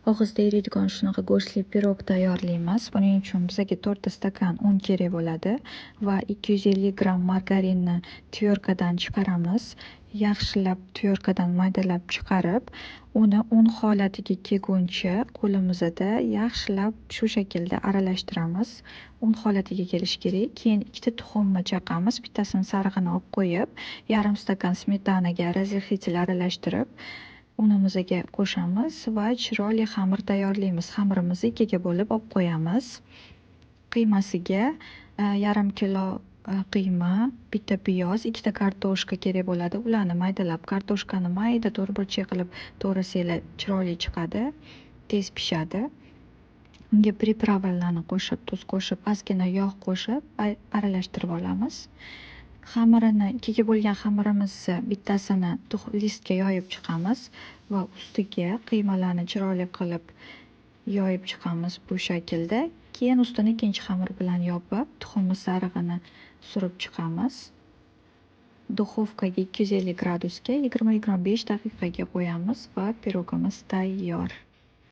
Og'izda eriydigan shunaqa go'shtli pirog tayyorlaymiz. Buning uchun bizga 4 ta stakan un kerak bo'ladi va 250 gramm margarinni tyorkadan chiqaramiz. Yaxshilab tyorkadan maydalab chiqarib, uni un holatiga kelguncha qo'limizda yaxshilab shu shaklda aralashtiramiz. Un holatiga kelishi kerak. Keyin 2 ta tuxumni chaqamiz. Bittasini sarig'ini olib qo'yib, yarim stakan smetanaga razrехитель aralashtirib, unimizga qo'shamiz va chiroyli xamir tayyorlaymiz. Xamirimizni ikkiga bo'lib olib qo'yamiz. Qiymasiga yarim kilo qiyma, bitta piyoz, ikkita kartoshka kerak bo'ladi. Ularni maydalab, kartoshkani mayda to'rtburchak qilib to'g'rasanglar chiroyli chiqadi, tez pishadi. Unga pripravalarni qo'shib, tuz qo'shib, ozgina yog' qo'shib aralashtirib olamiz. Ikkiga bo'lgan xamirimizni bittasini listga yoyib chiqamiz va ustiga qiymalarni chiroyli qilib yoyib chiqamiz bu shaklda. Keyin ustini ikkinchi xamir bilan yopib, tuxumni sarig'ini surib chiqamiz. Duxovkaga 250 gradusga 20-25 daqiqaga qo'yamiz va pirogimiz tayyor.